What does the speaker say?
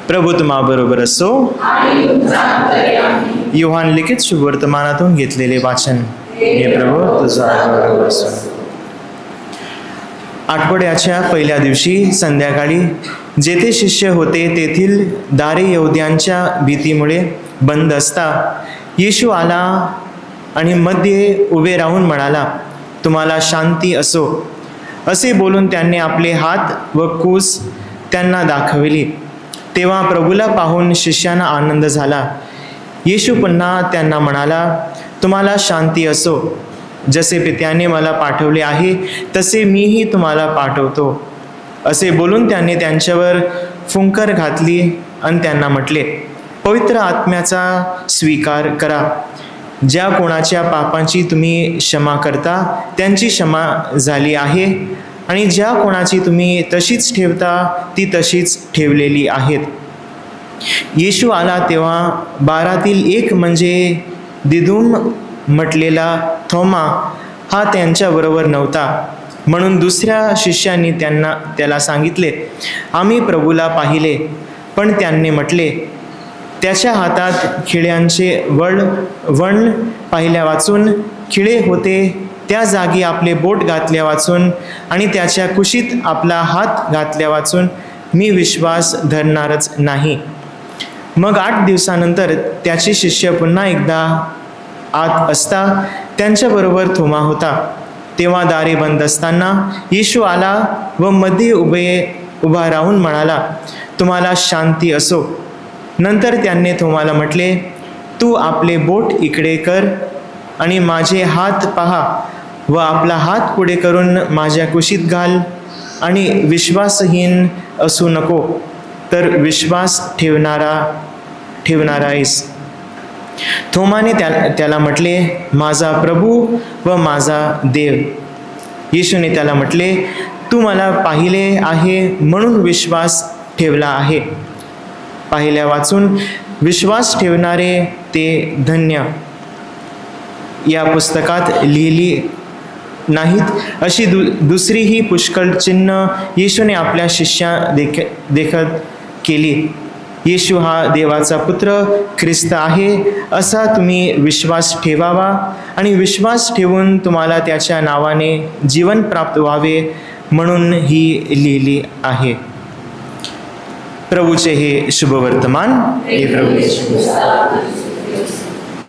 प्रभू तुम्हा बरोबर असो. योहान लिखित शुभवर्तमानातून घेतलेले वाचन. हे प्रभू तुझा बरोबर असो. आठवड्याच्या पहिल्या दिवशी संध्याकाळी जेथे शिष्य होते तेथील दारे यहुद्यांच्या भीतीमुळे बंद असता येशू आला आणि मध्ये उभे राहून म्हणाला, तुम्हाला शांती असो. असे बोलून त्यांनी आपले हात व कूस त्यांना दाखविली. तेव्हा प्रभूला पाहून शिष्यांना आनंद झाला. येशू पुन्हा त्यांना म्हणाला, तुम्हाला शांती असो. जसे पित्याने मला पाठवले आहे तसे मीही तुम्हाला पाठवतो. असे बोलून त्यांनी त्यांच्यावर फुंकर घातली आणि त्यांना म्हटले, पवित्र आत्म्याचा स्वीकार करा. ज्या कोणाच्या पापांची तुम्ही क्षमा करता त्यांची क्षमा झाली आहे, आणि ज्या कोणाची तुम्ही तशीच ठेवता ती तशीच ठेवलेली आहेत. येशू आला तेव्हा 12तील एक म्हणजे दिदुम म्हटलेला थोमा हा त्यांच्याबरोबर नव्हता. म्हणून दुसऱ्या शिष्यांनी त्याला सांगितले, आम्ही प्रभूला पाहिले. पण त्यांनी म्हटले, त्याच्या हातात खिळ्यांचे वण पाहिल्या वाचून खिळे होते त्या जागी आपले बोट घातल्या वाचून आणि त्याच्या कुशीत आपला हात घातल्या वाचून मी विश्वास धरणारच नाही. मग 8 दिवसानंतर त्याचे शिष्य पुन्हा एकदा आत असता त्यांच्याबरोबर थोमा होता. तेव्हा दारे बंद असताना येशू आला व मध्ये उभा राहून म्हणाला, तुम्हाला शांती असो. नंतर त्यांनी थोमाला म्हटले, तू आपले बोट इकडे कर आणि माझे हात पहा व आपला हात पुढे करून माझ्या कुशीत घाल. आणि विश्वासहीन असू नको तर विश्वास ठेवणारा आहेस. थोमाने त्याला म्हटले, माझा प्रभू व माझा देव. येशूने त्याला म्हटले, तू मला पाहिले आहे म्हणून विश्वास ठेवला आहे. पाहिल्या वाचून विश्वास ठेवणारे ते धन्य. या पुस्तकात लिहिली नाहीत अशी दुसरीही पुष्कळ चिन्ह येशूने आपल्या शिष्या देखत केली. येशू हा देवाचा पुत्र ख्रिस्त आहे असा तुम्ही विश्वास ठेवावा, आणि विश्वास ठेवून तुम्हाला त्याच्या नावाने जीवन प्राप्त व्हावे म्हणून ही लिहिली आहे. प्रभूचे हे शुभवर्तमान. हे प्रभू